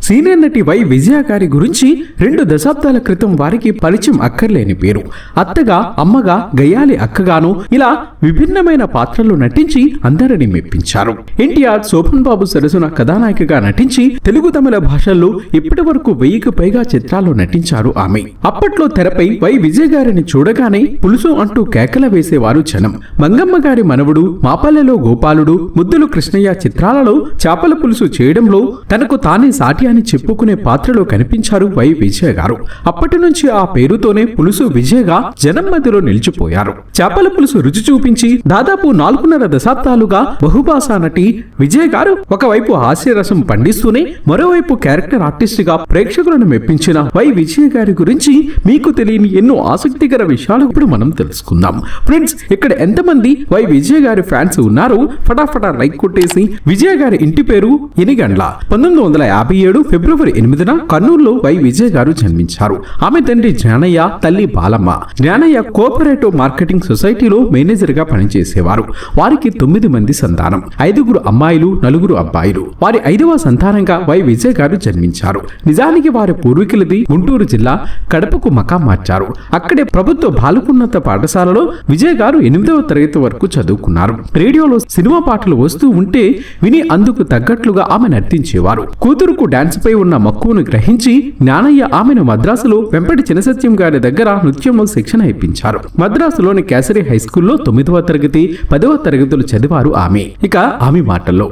Senior నటి why విజయ గారి గురించి 2 దశాబ్దాల క్రితం వారికి పరిచయం అక్కర్లేని పేరు. అత్తగా, అమ్మగా, గయ్యాలి అక్కగాను ఇలా విభిన్నమైన పాత్రలు నటించి అందరిని మెప్పించారు. ఎన్టీఆర్, శోభన్ బాబు సరసన కథానాయికగా నటించి తెలుగు, తమిళ భాషల్లో ఇప్పటి వరకు 1000కి పైగా చిత్రాల్లో నటించారు ఆమె. అప్పట్లో తెరపై వై విజయ గారిని చూడగానే పులుసు అంటూ కేకల వేసేవారు జనం. మంగమ్మ గారి మనవడు, మాపల్లెలో గోపాలుడు, ముద్దులు కృష్ణయ్య చిత్రాలలో చేపల పులుసు చేయడంలో తనకు తానే సాటి అని చెప్పుకునే పాత్రలో కనిపించారు వై విజయ గారు. అప్పటి నుంచి ఆ పేరుతోనే పులుసు విజయగా జనం మధ్యలో నిలిచిపోయారు. చేపల పులుసు రుచి చూపించి దాదాపు 4.5 దశాబ్దాలుగా బహుభాషా నటి విజయ గారు ఒకవైపు హాస్యరసం పండిస్తూనే మరోవైపు క్యారెక్టర్ ఆర్టిస్ట్ గా ప్రేక్షకులను మెప్పించిన వై విజయ గారి గురించి మీకు తెలియని ఎన్నో ఆసక్తికర విషయాలు ఇప్పుడు మనం తెలుసుకుందాం. ఫ్రెండ్స్, ఇక్కడ ఎంతమంది వై విజయ గారి ఫ్యాన్స్ ఉన్నారు? ఫటాఫటా లైక్ కొట్టేసి. విజయ గారి ఇంటి పేరు ఎనిగండ్ల. 1957 ఫిబ్రవరి 8న కర్నూలులో వై విజయ గారు జన్మించారు. ఆమె తండ్రి జ్ఞానయ్య, తల్లి బాలమ్మ. జ్ఞానయ్య కోఆపరేటివ్ మార్కెటింగ్ సొసైటీలో మేనేజర్ గా పనిచేసేవారు. వారికి 9 మంది సంతానం, 5 అమ్మాయిలు, 4 అబ్బాయిలు. వారి 5వ సంతానంగా వై విజయ గారు జన్మించారు. నిజానికి వారి పూర్వీకులది గుంటూరు జిల్లా, కడపకు మకాం మార్చారు. అక్కడే ప్రభుత్వ బాలకున్నత పాఠశాలలో విజయ గారు 8వ తరగతి వరకు చదువుకున్నారు. రేడియోలో సినిమా పాటలు వస్తూ ఉంటే విని అందుకు తగ్గట్లుగా ఆమె నర్తించేవారు. కూతురుకు డాన్స్ పై ఉన్న మక్కువను గ్రహించి జ్ఞానయ్య ఆమెను మద్రాసులో వెంపటి చినసత్యం గారి దగ్గర నృత్యంలో శిక్షణ ఇప్పించారు. మద్రాసులోని కేసరి హై స్కూల్లో 9వ తరగతి, 10వ తరగతులు చదివారు ఆమె. ఇక ఆమె మాటల్లో,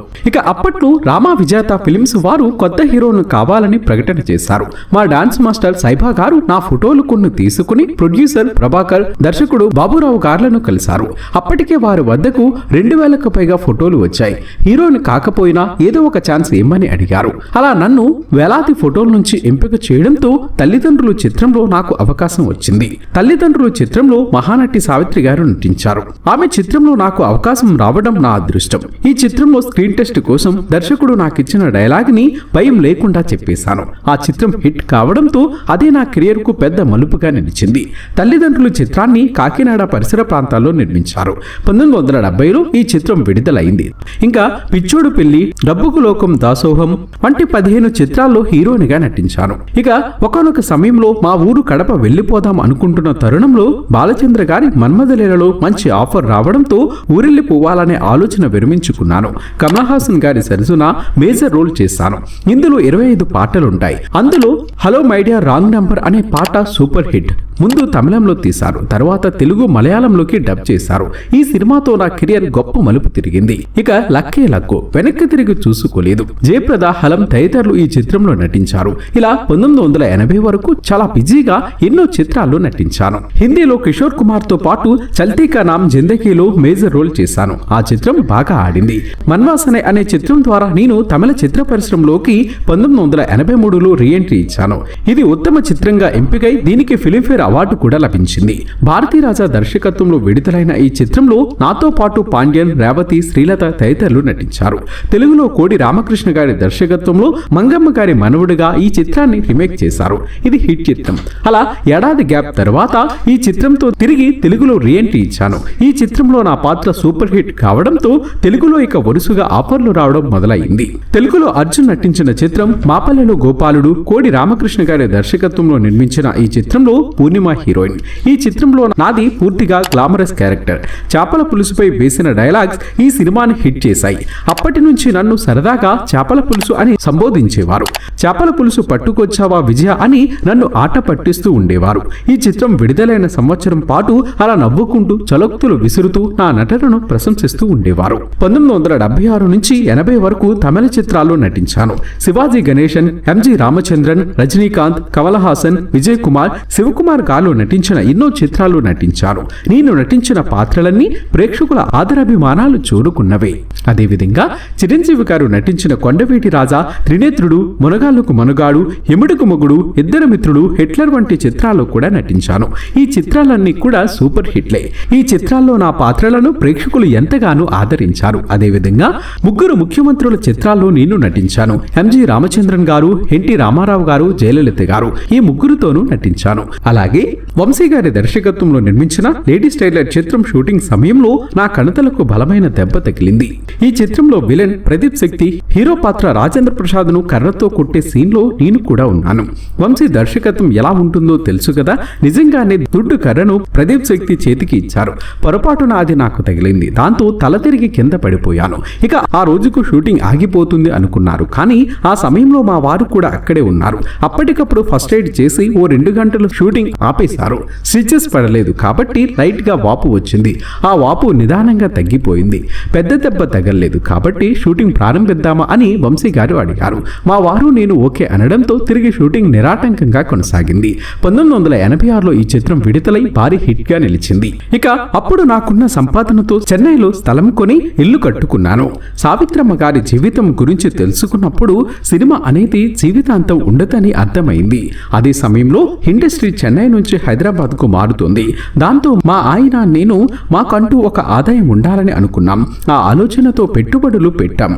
అప్పట్లో రామా విజేత ఫిలిమ్స్ వారు కొత్త హీరోను కావాలని ప్రకటన చేశారు. మా డాన్స్ మాస్టర్ సైబా గారు నా ఫోటోలు కొన్ని తీసుకుని ప్రొడ్యూసర్ ప్రభాకర్, దర్శకుడు బాబురావు గార్లను కలిశారు. అప్పటికే వారి వద్దకు 2000కు పైగా ఫోటోలు వచ్చాయి. హీరోని కాకపోయినా ఏదో ఒక ఛాన్స్ ఇమ్మని అడిగారు. అలా నన్ను వేలాది ఫోటోల నుంచి ఎంపిక చేయడంతో తల్లిదండ్రులు చిత్రంలో నాకు అవకాశం వచ్చింది. తల్లిదండ్రులు చిత్రంలో మహానటి సావిత్రి గారు నటించారు. ఆమె చిత్రంలో నాకు అవకాశం రావడం నా అదృష్టం. ఈ చిత్రంలో స్క్రీన్ టెస్ట్ కోసం దర్శకుడు నాకిచ్చిన డైలాగ్ ని భయం లేకుండా చెప్పేశాను. ఆ చిత్రం హిట్ కావడంతో అదే నా కెరియర్ కు పెద్ద మలుపుగా నిలిచింది. తల్లిదండ్రులు చిత్రాన్ని కాకినాడ పరిసర ప్రాంతాల్లో నిర్మించారు. 1970లో ఈ చిత్రం విడుదలైంది. ఇంకా పిచ్చోడు పెళ్లి, డబ్బుకు లోకం దాసోహం వంటి 15 చిత్రాల్లో హీరోనిగా నటించాను. ఇక ఒకానొక సమయంలో మా ఊరు కడప వెళ్లిపోదాం అనుకుంటున్న తరుణంలో బాలచంద్ర గారి మన్మథలీలలో మంచి ఆఫర్ రావడంతో ఊరెళ్లి పోవాలనే ఆలోచన విరమించుకున్నాను. కమల్ హాసన్ గారి సరసన మేజర్ రోల్ చేశాను. ఇందులో 25 పాటలుంటాయి. అందులో hello my dear wrong number అనే పాట సూపర్ హిట్. ముందు తమిళంలో తీశారు, తర్వాత తెలుగు, మలయాళంలోకి డబ్ చేశారు. ఈ సినిమాతో నా కెరియర్ గొప్ప మలుపు తిరిగింది. ఇక లక్కే లక్కు, వెనక్కి తిరిగి చూసుకోలేదు, జయప్రద, హలం తదితరులు ఈ చిత్రంలో నటించారు. ఇలా 1980 వరకు చాలా బిజీగా ఎన్నో చిత్రాల్లో నటించాను. హిందీలో కిషోర్ కుమార్ తో పాటు చల్తీ కా నామ్ జిందగీలో మేజర్ రోల్ చేశాను. ఆ చిత్రం బాగా ఆడింది. మన్వాసనే అనే చిత్రం ద్వారా నేను తమిళ చిత్ర పరిశ్రమలోకి 1983లో రీఎంట్రీ ఇచ్చాను. ఇది ఉత్తమ చిత్రంగా ఎంపికై దీనికి ఫిలింఫేర్ అవార్డు కూడా లభించింది. భారతీరాజా దర్శకత్వంలో విడుదలైన ఈ చిత్రంలో నాతో పాటు పాండ్యన్, రేవతి, శ్రీలత తదితరులు నటించారు. తెలుగులో కోడి రామకృష్ణ గారి దర్శకత్వంలో మంగమ్మ గారి మనవుడిగా ఈ చిత్రాన్ని రీమేక్ చేశారు. ఇది హిట్ చిత్రం. అలా ఏడాది గ్యాప్ తర్వాత ఈ చిత్రంతో తిరిగి తెలుగులో రీఎంట్రీ ఇచ్చాను. ఈ చిత్రంలో నా పాత్ర సూపర్ హిట్ కావడంతో తెలుగులో ఇక వరుసగా ఆఫర్లు రావడం మొదలైంది. తెలుగులో అర్జున్ నటించిన చిత్రం మాపల్లెలో గోపాలుడు. కోడి రామకృష్ణ గారి దర్శకత్వంలో నిర్మించిన ఈ చిత్రంలో పూర్ణిమ హీరోయిన్. ఈ చిత్రంలో నాది పూర్తిగా గ్లామరస్ క్యారెక్టర్. చేపల పులుసుపై వేసిన డైలాగ్స్ ఈ సినిమాని హిట్ చేశాయి. అప్పటి నుంచి నన్ను సరదాగా చేపల పులుసు అని సంబోధించేవారు. చేపల పులుసు పట్టుకొచ్చావా విజయ అని నన్ను ఆట పట్టిస్తూ ఉండేవారు. ఈ చిత్రం విడుదలైన సంవత్సరం పాటు అలా నవ్వుకుంటూ చలోక్తులు విసురుతూ నా నటనను ప్రశంసిస్తూ ఉండేవారు. 1976 నుంచి 80 వరకు తమిళ చిత్రాల్లో నటించాను. శివాజీ గణేశన్, ఎంజి రామచంద్రన్, రజనీకాంత్, కమల్ హాసన్, విజయ్ కుమార్, శివకుమార్ గారు నటించిన ఎన్నో చిత్రాల్లో నటించాను. నేను నటించిన పాత్రలన్నీ ప్రేక్షకుల ఆదరాభిమానాలు చూరుకున్నవే. అదేవిధంగా చిరంజీవి గారు నటించిన కొండవీటి రాజా, త్రినేత్రుడు, మునగాళ్ళకు మనుగాడు, ఎముడుకు మొగుడు, ఇద్దరు మిత్రుడు, హిట్లర్ వంటి చిత్రాల్లో కూడా నటించాను. ఈ చిత్రాలన్నీ కూడా సూపర్ హిట్లే. ఈ చిత్రాల్లో నా పాత్రలను ప్రేక్షకులు ఎంతగానో ఆదరించారు. అదేవిధంగా 3 ముఖ్యమంత్రుల చిత్రాల్లో నేను నటించాను. ఎంజి రామచంద్రన్ గారు, ఎన్టీ రామారావు గారు, జయలలిత గారు ఈ 3తోనూ నటించాను. అలాగే వంశీ గారి దర్శకత్వంలో నిర్మించిన లేడీస్ టైలర్ చిత్రం షూటింగ్ సమయంలో నా కణతలకు బలమైన దెబ్బ తగిలింది. ఈ చిత్రంలో విలన్ ప్రదీప్ శక్తి, హీరో పాత్ర రాజేంద్ర ప్రసాద్ ను కర్రతో కొట్టే సీన్లో నేను కూడా ఉన్నాను. వంశీ దర్శకత్వం ఎలా ఉంటుందో తెలుసు కదా. నిజంగానే దుడ్డు కర్రను ప్రదీప్ శక్తి చేతికి ఇచ్చారు. పొరపాటున అది నాకు తగిలింది. దాంతో తల తిరిగి కింద పడిపోయాను. ఇక ఆ రోజుకు షూటింగ్ ఆగిపోతుంది అనుకున్నారు. కానీ ఆ సమయంలో మా వారు కూడా అక్కడే ఉన్నారు. అప్పటికప్పుడు ఫస్ట్ ఎయిడ్ చేసి ఓ 2 గంటలు షూటింగ్ ఆపేశారు. స్టిచెస్ పడలేదు కాబట్టి లైట్ గా వాపు వచ్చింది. ఆ వాపు నిదానంగా తగ్గిపోయింది. పెద్ద దెబ్బ తగలలేదు కాబట్టి షూటింగ్ ప్రారంభిద్దామా అని వంశీ గారు అడిగారు. మా వారు నేను ఓకే అనడంతో తిరిగి షూటింగ్ నిరాటంకంగా కొనసాగింది. 1986లో ఈ చిత్రం విడుదలై భారీ హిట్ గా నిలిచింది. ఇక అప్పుడు నాకున్న సంపాదనతో చెన్నైలో స్థలం కొని ఇల్లు కట్టుకున్నాను. సావిత్రమ్మ గారి జీవితం గురించి తెలుసుకున్నప్పుడు సినిమా అనేది జీవితాంతం ఉండదని అర్థమైంది. అదే సమయంలో ఇండస్ట్రీ చెన్నై నుంచి హైదరాబాద్ కు మారుతుంది. దాంతో మా ఆయన నేను మాకంటూ ఒక ఆదాయం ఉండాలని అనుకున్నాం. ఆ ఆలోచనతో పెట్టుబడులు పెట్టాం.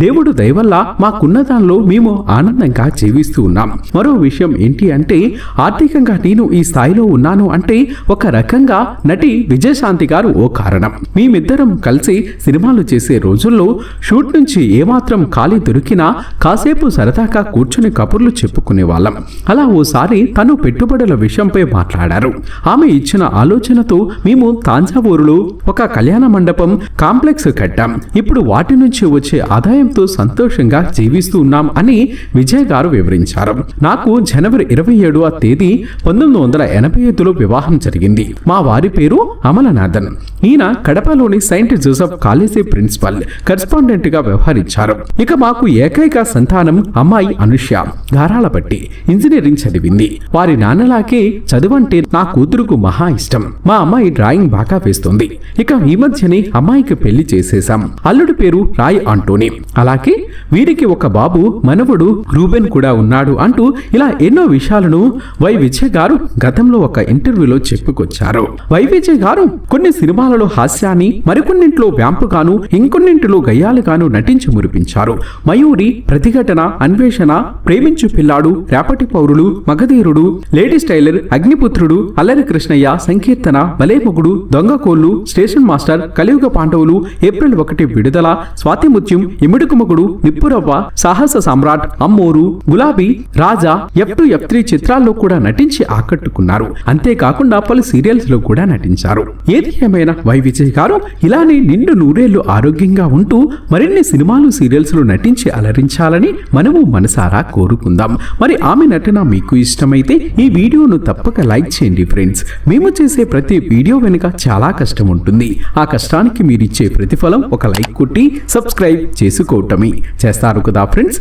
దేవుడు దయవల్ల మాకున్న దానిలో మేము ఆనందంగా జీవిస్తూ ఉన్నాం. మరో విషయం ఏంటి అంటే ఆర్థికంగా నేను ఈ స్థాయిలో ఉన్నాను అంటే ఒక రకంగా నటి విజయశాంతి గారు ఓ కారణం. మేమిద్దరం కలిసి సినిమాలు చేసే రోజుల్లో షూట్ నుంచి ఏమాత్రం ఖాళీ దొరికినా కాసేపు సరదాగా కూర్చుని కబుర్లు చెప్పుకునే వాళ్ళం. అలా ఓసారి తను పెట్టుబడుల విషయంపై మాట్లాడారు. ఆమె ఇచ్చిన ఆలోచనతో మేము తాంజావూరులో ఒక కళ్యాణ మండపం కాంప్లెక్స్ కట్టాం. ఇప్పుడు వాటి నుంచి వచ్చే ఆదాయంతో సంతోషంగా జీవిస్తూ ఉన్నాం అని విజయ్ గారు వివరించారు. నాకు జనవరి 27వ తేదీ 1985లో వివాహం జరిగింది. మా వారి పేరు అమలనాథన్. ఈయన కడపలోని saint Joseph college principal correspondent గా వ్యవహరించారు. ఇక మాకు ఏకైక సంతానం అమ్మాయి అనుష్య. గారాలపట్టి ఇంజనీరింగ్ చదివింది. వారి నాన్నలాగే చదువంటే నా కూతురుకు మహా ఇష్టం. మా అమ్మాయి డ్రాయింగ్ బాగా వేస్తుంది. ఇక ఈ మధ్యనే అమ్మాయికి పెళ్లి చేసేశాం. అల్లుడి పేరు రాయ్ ఆంటోనీ. అలాగే వీరికి ఒక బాబు మనవడు రూబెన్ కూడా ఉన్నాడు అంటూ ఇలా ఎన్నో విషయాలను వై విజయ్ గారు గతంలో ఒక ఇంటర్వ్యూలో చెప్పుకొచ్చారు. వై విజయ్ గారు కొన్ని సినిమాలలో హాస్యాన్ని, మరికొన్నింటిలో వ్యాంపుగాను, ఇంకొన్నింటిలో గయ్యాలుగాను నటించి మురిపించారు. మయూరి, ప్రతిఘటన, అన్వేషణ, ప్రేమించు పిల్లాడు, రేపటి పౌరులు, మగధీరుడు, లేడీస్ టైలర్, అగ్నిపుత్రుడు, అల్లరి కృష్ణయ్య, సంకీర్తన, బలేమొగుడు, దొంగకోళ్లు, స్టేషన్ మాస్టర్, కలియుగ పాండవులు, ఏప్రిల్ 1 విడుదల, స్వాతిముత్యం, ఇమిడుకుమగుడు, నిప్పురవ్వ, సాహస సామ్రాట్, అమ్మోరు, గులాబీ, రాజా, F2, F3 చిత్రాల్లో కూడా నటించి ఆకట్టుకున్నారు. అంతేకాకుండా పలు సీరియల్స్ లో కూడా నటించారు. ఏది ఏమైనా వై విజయ్ గారు ఇలానే నిండు నూరేళ్లు ఆరోగ్యంగా ఉంటూ మరిన్ని సినిమాలు, సీరియల్స్ లో నటించి అలరించాలని మనము మనసారా కోరుకుందాం. మరి ఆమె నటన మీకు ఇష్టమైతే ఈ వీడియోను తప్పక లైక్ చేయండి ఫ్రెండ్స్. మేము చేసే ప్రతి వీడియో వెనుక చాలా కష్టం ఉంటుంది. ఆ కష్టానికి మీరిచ్చే ప్రతిఫలం ఒక లైక్ కొట్టి సబ్స్క్రైబ్ చేసుకోవటమే. చేస్తారు కదా ఫ్రెండ్స్.